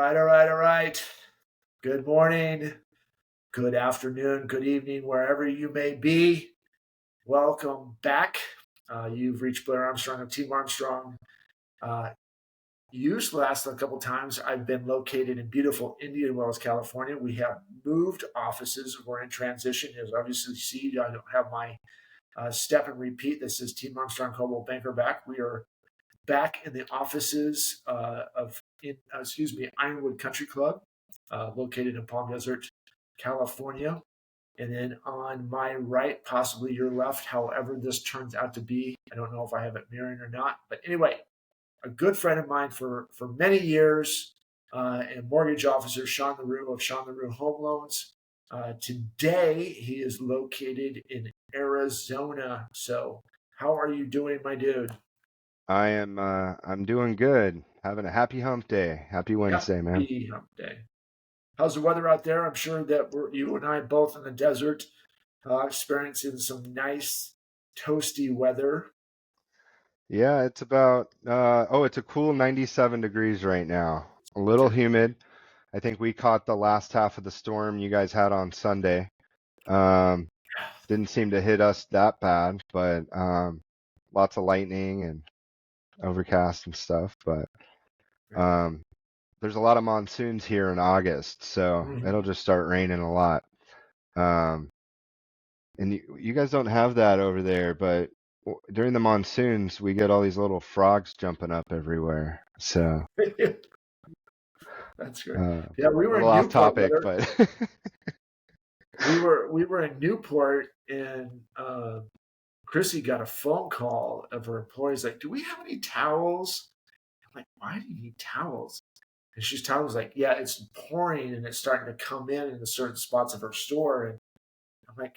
All right. Good morning, good afternoon, good evening, wherever you may be. Welcome back. You've reached Blair Armstrong of Team Armstrong. Uh, Used last a couple times. I've been located in beautiful Indian Wells, California. We have moved offices. We're in transition. As obviously see, I don't have my step and repeat. This is Team Armstrong Coldwell Banker back. We are back in the offices of Ironwood Country Club, located in Palm Desert, California. And then on my right, possibly your left, however this turns out to be. I don't know if I have it mirroring or not. But anyway, a good friend of mine for many years, and mortgage officer Sean LaRue of Sean LaRue Home Loans. Today, he is located in Arizona. So how are you doing, my dude? I'm doing good. Having a happy hump day. Happy Wednesday, man. Happy hump day. How's the weather out there? I'm sure that you and I both in the desert, experiencing some nice toasty weather. Yeah, it's about it's a cool 97 degrees right now. A little Okay. humid. I think we caught the last half of the storm you guys had on Sunday. Um, didn't seem to hit us that bad, but lots of lightning and overcast and stuff. But um, there's a lot of monsoons here in August, so Mhm. it'll just start raining a lot. Um, And you guys don't have that over there, but during the monsoons, we get all these little frogs jumping up everywhere. So, That's great. uh, Yeah, we a were little in off Newport, topic, brother. but We were in Newport, and Chrissy got a phone call of her employees like, "Do we have any towels?" I'm like, "Why do you need towels?" And she's telling us like, "Yeah, it's pouring and it's starting to come in the certain spots of her store." And I'm like,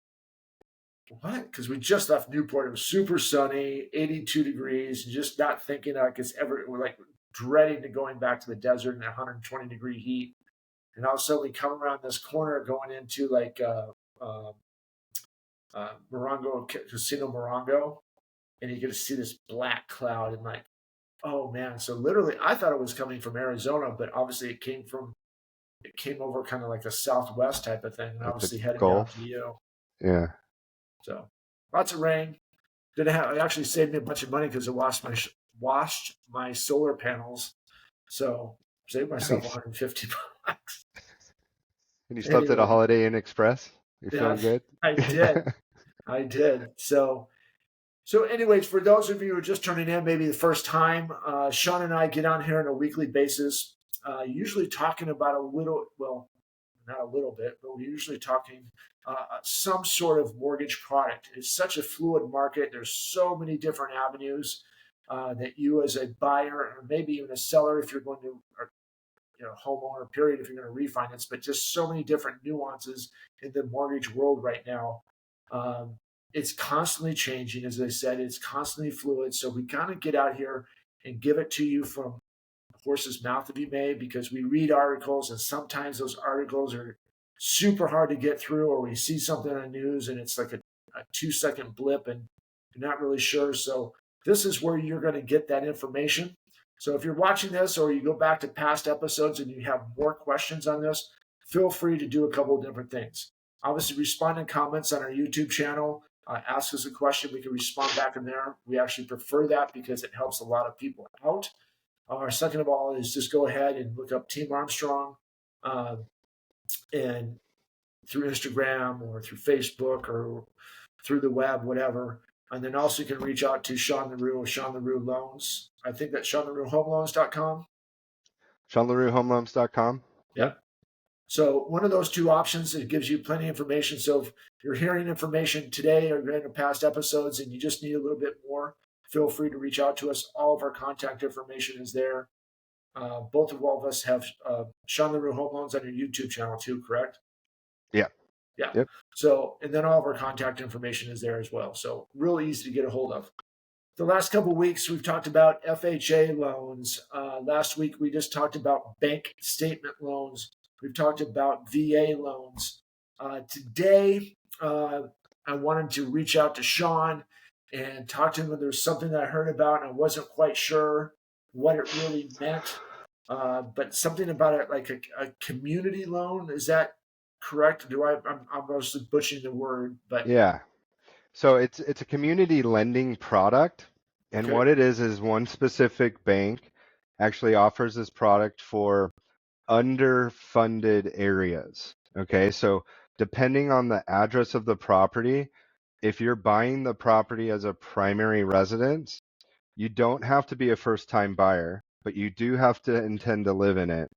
"What?" Because we just left Newport. It was super sunny, 82 degrees, and just not thinking like it's ever. We're like dreading to going back to the desert in 120-degree heat. And all of a sudden, we come around this corner going into like Morongo Casino Morongo, and you get to see this black cloud and like, oh man! So literally, I thought it was coming from Arizona, but obviously it came over kind of like a southwest type of thing, and like the obviously heading down to Gulf. you. Yeah. So lots of rain. Didn't have. It actually saved me a bunch of money because it washed my solar panels. So saved myself Nice. 150 bucks. And you slept at a Anyway, Holiday Inn Express? You're yeah, feeling good? I did. I did. So, anyways, for those of you who are just turning in, maybe the first time, Sean and I get on here on a weekly basis, usually talking about well, not a little bit, but we're usually talking some sort of mortgage product. It's such a fluid market. There's so many different avenues that you, as a buyer, or maybe even a seller, if you're going to, or homeowner, period, if you're going to refinance, but just so many different nuances in the mortgage world right now. Um, it's constantly changing, as I said, it's constantly fluid. So we kind of get out here and give it to you from the horse's mouth, to be made, because we read articles and sometimes those articles are super hard to get through, or we see something on the news and it's like a 2 second blip and you're not really sure. So this is where you're going to get that information. So if you're watching this or you go back to past episodes and you have more questions on this, feel free to do a couple of different things. Obviously, respond in comments on our YouTube channel. Ask us a question. We can respond back in there. We actually prefer that because it helps a lot of people out. Second of all, is just go ahead and look up Team Armstrong, uh, and through Instagram or through Facebook or through the web, whatever. And then also you can reach out to Sean LaRue of Sean LaRue Loans. I think that's SeanLaRueHomeLoans.com. SeanLaRueHomeLoans.com. Yeah. Yep. So one of those two options, it gives you plenty of information. So if you're hearing information today or in the past episodes and you just need a little bit more, feel free to reach out to us. All of our contact information is there. Both of all of us have Sean LaRue Home Loans on your YouTube channel too, correct? Yeah. Yeah. Yep. So, and then all of our contact information is there as well. So really easy to get a hold of. The last couple of weeks, we've talked about FHA loans. Last week, we just talked about bank statement loans. We've talked about VA loans. Today, I wanted to reach out to Sean and talk to him. There's something that I heard about and I wasn't quite sure what it really meant. but something about it like a community loan. Is that correct? I'm mostly butchering the word, but Yeah. So it's a community lending product, and okay, what it is one specific bank actually offers this product for underfunded areas. Okay, so depending on the address of the property, if you're buying the property as a primary residence, you don't have to be a first-time buyer, but you do have to intend to live in it,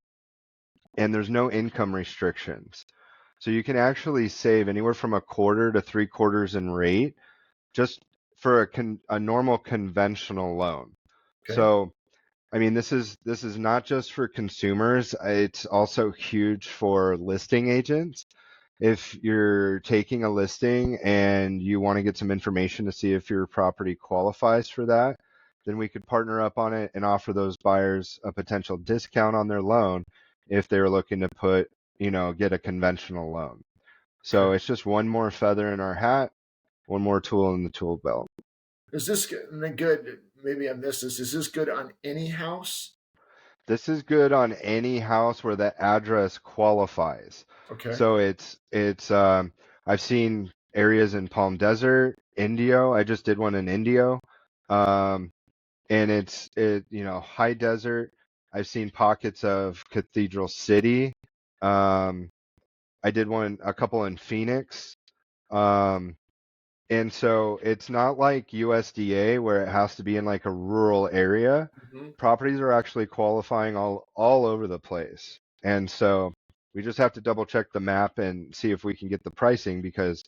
and there's no income restrictions. So you can actually save anywhere from a quarter to three quarters in rate just for a normal conventional loan. okay, So I mean, this is not just for consumers. It's also huge for listing agents. If you're taking a listing and you want to get some information to see if your property qualifies for that, then we could partner up on it and offer those buyers a potential discount on their loan if they're looking to get a conventional loan. So okay. it's just one more feather in our hat, one more tool in the tool belt. Is this good? Maybe I missed this. Is this good on any house? This is good on any house where the address qualifies. Okay. So I've seen areas in Palm Desert, Indio. I just did one in Indio. Um, and high desert. I've seen pockets of Cathedral City. Um, I did a couple in Phoenix. Um, and so it's not like USDA where it has to be in like a rural area. Hmm. Properties are actually qualifying all over the place. And so we just have to double check the map and see if we can get the pricing because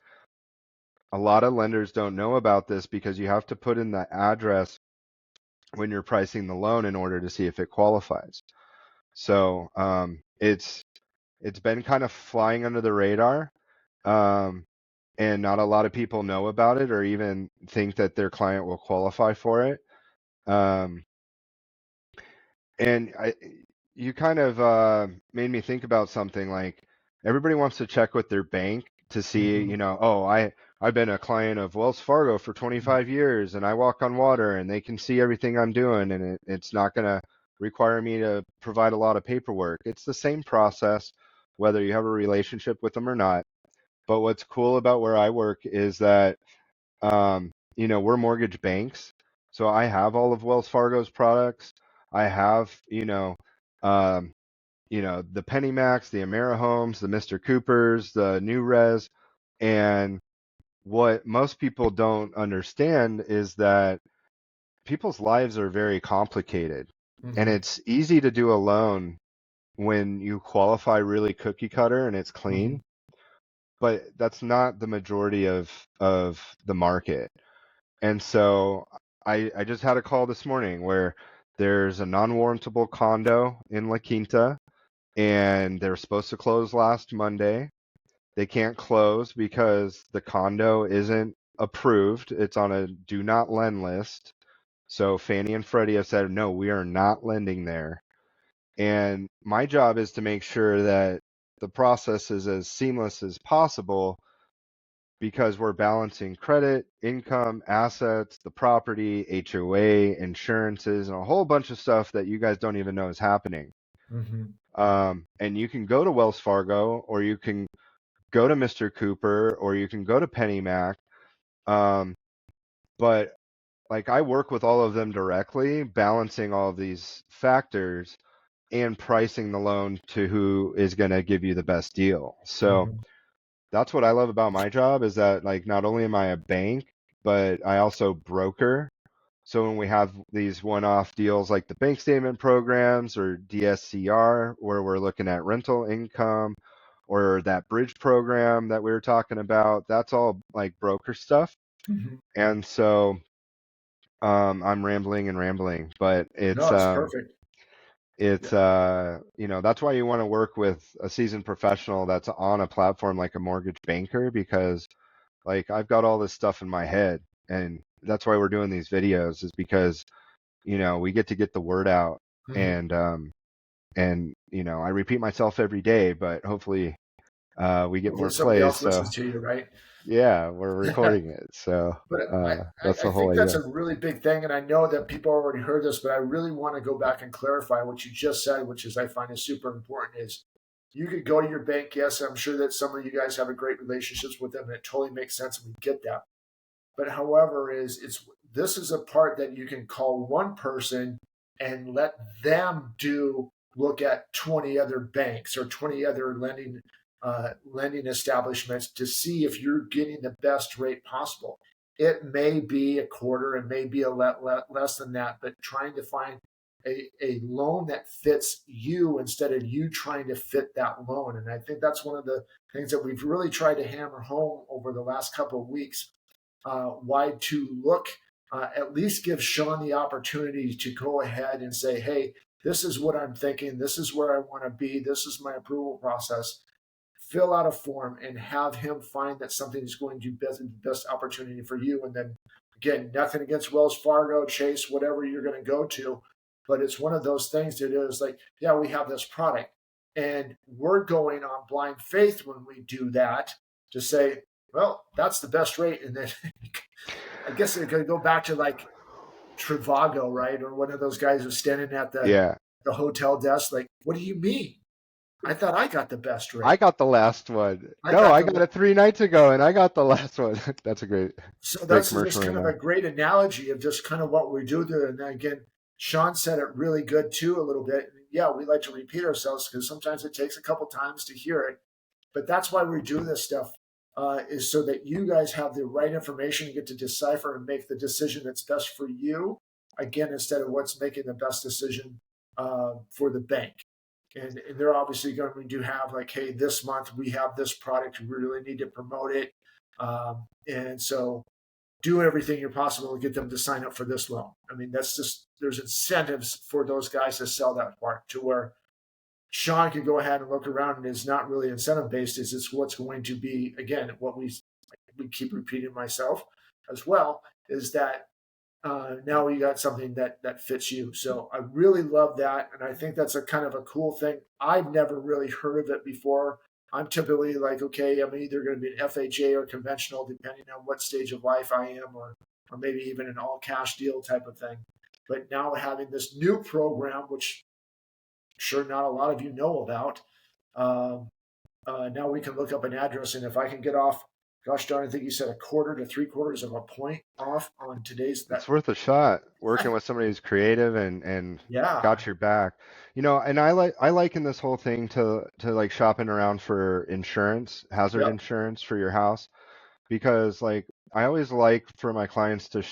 a lot of lenders don't know about this because you have to put in the address when you're pricing the loan in order to see if it qualifies. So it's been kind of flying under the radar. Um, and not a lot of people know about it or even think that their client will qualify for it. Um, and you kind of made me think about something like everybody wants to check with their bank to see, Hmm. oh, I've been a client of Wells Fargo for 25 years and I walk on water and they can see everything I'm doing and it's not going to require me to provide a lot of paperwork. It's the same process whether you have a relationship with them or not. But what's cool about where I work is that we're mortgage banks. So I have all of Wells Fargo's products. I have, um, the PennyMacs, the AmeriHomes, the Mr. Coopers, the New Res. And what most people don't understand is that people's lives are very complicated. And Hmm. it's easy to do a loan when you qualify really cookie cutter and it's Hmm. clean, but that's not the majority of the market. And so I just had a call this morning where there's a non-warrantable condo in La Quinta and they're supposed to close last Monday. They can't close because the condo isn't approved. It's on a do not lend list. So Fannie and Freddie have said, no, we are not lending there. And my job is to make sure that the process is as seamless as possible because we're balancing credit, income, assets, the property, HOA, insurances, and a whole bunch of stuff that you guys don't even know is happening. Hmm. And you can go to Wells Fargo, or you can go to Mr. Cooper, or you can go to PennyMac. Um, but like I work with all of them directly, balancing all of these factors and pricing the loan to who is going to give you the best deal. So Hmm. that's what I love about my job is that like not only am I a bank, but I also broker. So when we have these one-off deals like the bank statement programs or DSCR, where we're looking at rental income or that bridge program that we were talking about, that's all like broker stuff. Hmm. And so I'm rambling and rambling, but No, it's perfect. Yeah. that's why you want to work with a seasoned professional that's on a platform like a mortgage banker because like I've got all this stuff in my head and that's why we're doing these videos is because, we get the word out Hmm. and I repeat myself every day, but hopefully we get Hopefully more somebody plays. else So listens to you, right? Yeah, we're recording it. So But that's I the whole think that's idea. a really big thing, and I know that people already heard this, but I really want to go back and clarify what you just said, which is I find is super important. Is you could go to your bank, yes, I'm sure that some of you guys have a great relationships with them, and it totally makes sense, and we get that. But however, is it's this is a part that you can call one person and let them do look at 20 other banks or 20 other lending establishments to see if you're getting the best rate possible. It may be a quarter, it may be a less than that, but trying to find a loan that fits you instead of you trying to fit that loan. And I think that's one of the things that we've really tried to hammer home over the last couple of weeks. Why to look, at least give Sean the opportunity to go ahead and say, hey, this is what I'm thinking. This is where I want to be. This is my approval process. Fill out a form and have him find that something is going to be the best opportunity for you. And then again, nothing against Wells Fargo, Chase, whatever you're going to go to. But it's one of those things that is like, yeah, we have this product. And we're going on blind faith when we do that to say, well, that's the best rate. And then I guess it could go back to like Trivago, right? Or one of those guys who's standing at Yeah. the hotel desk, like, what do you mean? I thought I got the best I rate. got the last one. I No, got I the got it 3 nights ago and I got the last one. That's a so great that's commercial just right kind of a now. great analogy of just kind of what we do there. And then again, Sean said it really good too, a little bit. Yeah, we like to repeat ourselves because sometimes it takes a couple times to hear it. But that's why we do this stuff, is so that you guys have the right information and get to decipher and make the decision that's best for you. Again, instead of what's making the best decision for the bank. And they're obviously going to have like, hey, this month we have this product, we really need to promote it, and so do everything you're possible to get them to sign up for this loan. I mean, that's just there's incentives for those guys to sell that part to where Sean can go ahead and look around and it's not really incentive based. It's what's going to be again what we keep repeating myself as well is that now we got something that fits you. So I really love that, and I think that's a kind of a cool thing. I've never really heard of it before. I'm typically like, okay, I'm either going to be an FHA or conventional, depending on what stage of life I am, or maybe even an all cash deal type of thing. But now having this new program, which I'm sure not a lot of you know about, um, now we can look up an address, and if I can get off, gosh darn, I think you said a quarter to three quarters of a point off on today's It's that. worth a shot working with somebody who's creative and Yeah, got your back. And I liken this whole thing to like shopping around for insurance, hazard yep. insurance for your house because like I always like for my clients to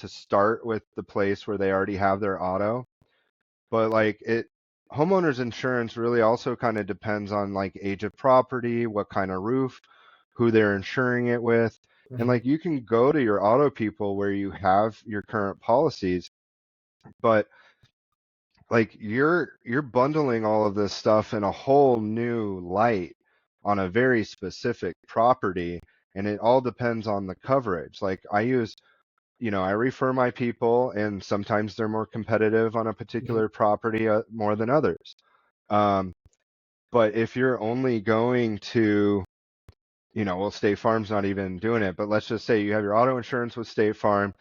start with the place where they already have their auto, but like it homeowners insurance really also kind of depends on like age of property, what kind of roof, who they're insuring it with. And Mm-hmm. like you can go to your auto people where you have your current policies, but like you're bundling all of this stuff in a whole new light on a very specific property, and it all depends on the coverage. Like I refer my people, and sometimes they're more competitive on a Mm-hmm. particular property more than others. Um, but if you're only going to, well, State Farm's not even doing it, but let's just say you have your auto insurance with State Farm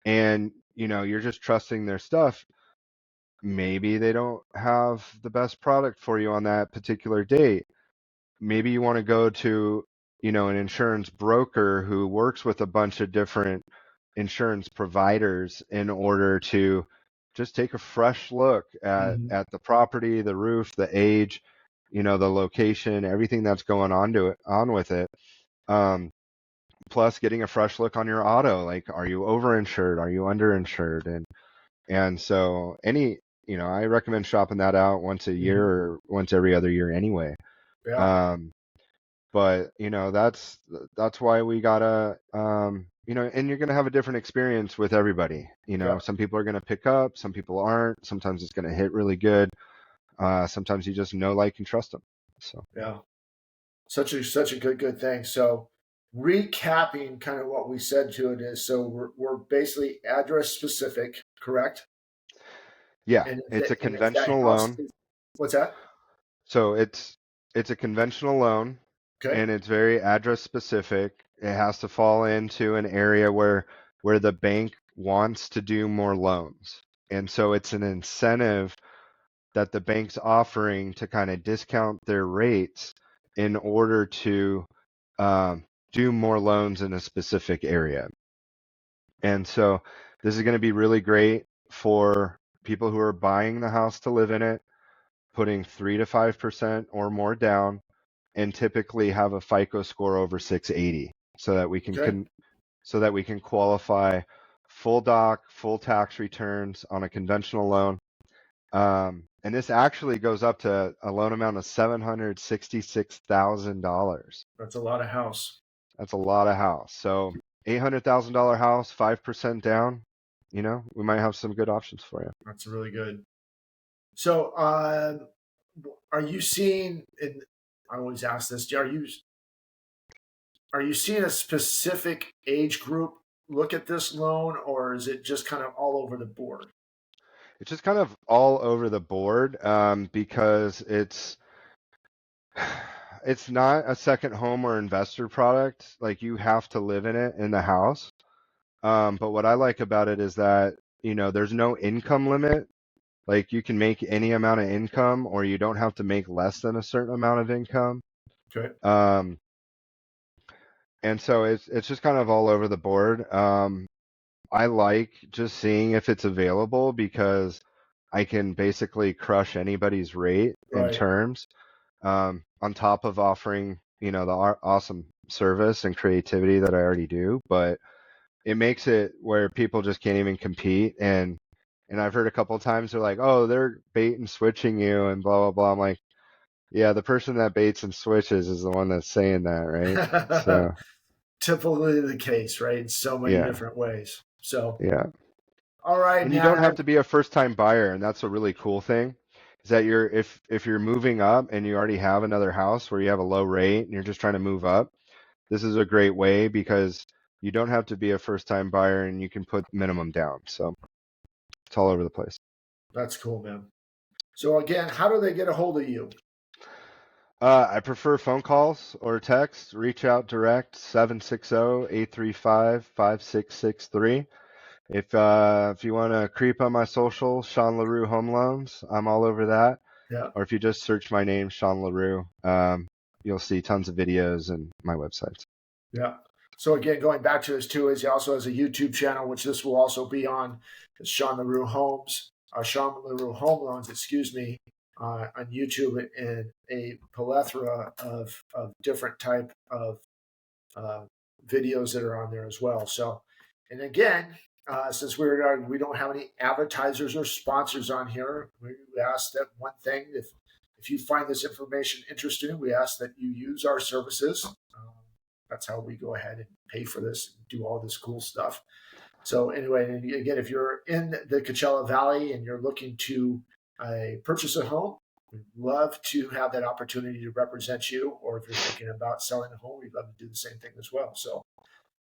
and, you're just trusting their stuff. Maybe they don't have the best product for you on that particular date. Maybe you want to go to, an insurance broker who works with a bunch of different insurance providers in order to just take a fresh look Mm-hmm. at the property, the roof, the age, the location, everything that's going on with it. Um, Plus getting a fresh look on your auto, like are you overinsured? Are you underinsured? And so I recommend shopping that out once a year Mm-hmm. or once every other year anyway. Yeah, Um, but that's why we gotta and you're gonna have a different experience with everybody. yeah, Some people are gonna pick up, some people aren't. Sometimes it's gonna hit really good. Sometimes you just know, like, and trust them. So yeah. Such a good thing. So recapping kind of what we said to it is so we're basically address specific, correct? yeah, And it's a if that conventional house loan. is what's that? So it's a conventional loan. Okay. and it's very address specific. It has to fall into an area where the bank wants to do more loans. And so it's an incentive that the bank's offering to kind of discount their rates in order to do more loans in a specific area. And so this is going to be really great for people who are buying the house to live in it, putting 3 to 5% or more down, and typically have a FICO score over 680, so that we Okay. can qualify full doc, full tax returns on a conventional loan. And this actually goes up to a loan amount of $766,000. That's a lot of house. That's a lot of house. So $800,000 house, 5% down. We might have some good options for you. That's really good. So, are you seeing? And I always ask this: are you seeing a specific age group look at this loan, or is it just kind of all over the board? It's just kind of all over the board because it's not a second home or investor product. Like you have to live in it in the house. But what I like about it is that, there's no income limit. Like you can make any amount of income or you don't have to make less than a certain amount of income. Okay. Um, and so it's just kind of all over the board. I like just seeing if it's available because I can basically crush anybody's rate and Right. terms, on top of offering, the awesome service and creativity that I already do. But it makes it where people just can't even compete. And I've heard a couple of times they're like, oh, they're bait and switching you and blah, blah, blah. I'm like, yeah, the person that baits and switches is the one that's saying that, right? So, Typically the case, right? In so many yeah, different ways. So, yeah. all right, And you don't man. have to be a first time buyer, and that's a really cool thing. Is that if you're moving up and you already have another house where you have a low rate and you're just trying to move up, this is a great way because you don't have to be a first time buyer and you can put minimum down. So it's all over the place. That's cool, man. So again, how do they get a hold of you? I prefer phone calls or text. Reach out direct 760-835-5663. If you want to creep on my social, Sean LaRue Home Loans, I'm all over that. Yeah. Or if you just search my name, Sean LaRue, you'll see tons of videos and my websites. Yeah. So again, going back to this too, is he also has a YouTube channel, which this will also be on. It's Sean LaRue Sean LaRue Home Loans, excuse me, on YouTube, and a plethora of different type of uh, videos that are on there as well. So, and again, since we don't have any advertisers or sponsors on here, we ask that one thing: if you find this information interesting, we ask that you use our services. That's how we go ahead and pay for this, and do all this cool stuff. So anyway, and again, if you're in the Coachella Valley and you're looking to purchase a home, we'd love to have that opportunity to represent you. Or if you're thinking about selling a home, we'd love to do the same thing as well. So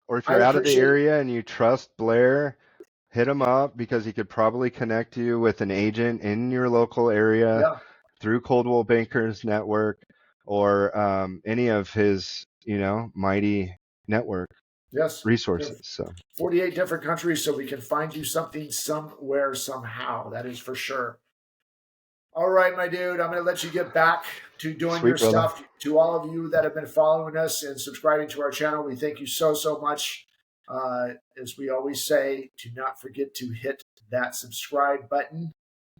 Or if I you're out of the appreciate, area and you trust Blair, hit him up because he could probably connect you with an agent in your local area yeah, through Coldwell Bankers Network or any of his, mighty network yes, resources. So 48 different countries, so we can find you something somewhere, somehow. That is for sure. All right, my dude, I'm going to let you get back to doing your sweet, brother. stuff. To all of you that have been following us and subscribing to our channel, we thank you so, so much. As we always say, do not forget to hit that subscribe button.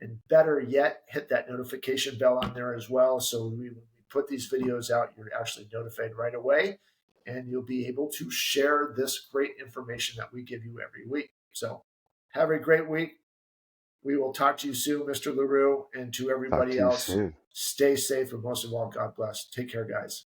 And better yet, hit that notification bell on there as well. So when we put these videos out, you're actually notified right away. And you'll be able to share this great information that we give you every week. So have a great week. We will talk to you soon, Mr. LaRue, and to Talk everybody to you else. soon. Stay safe, and most of all, God bless. Take care, guys.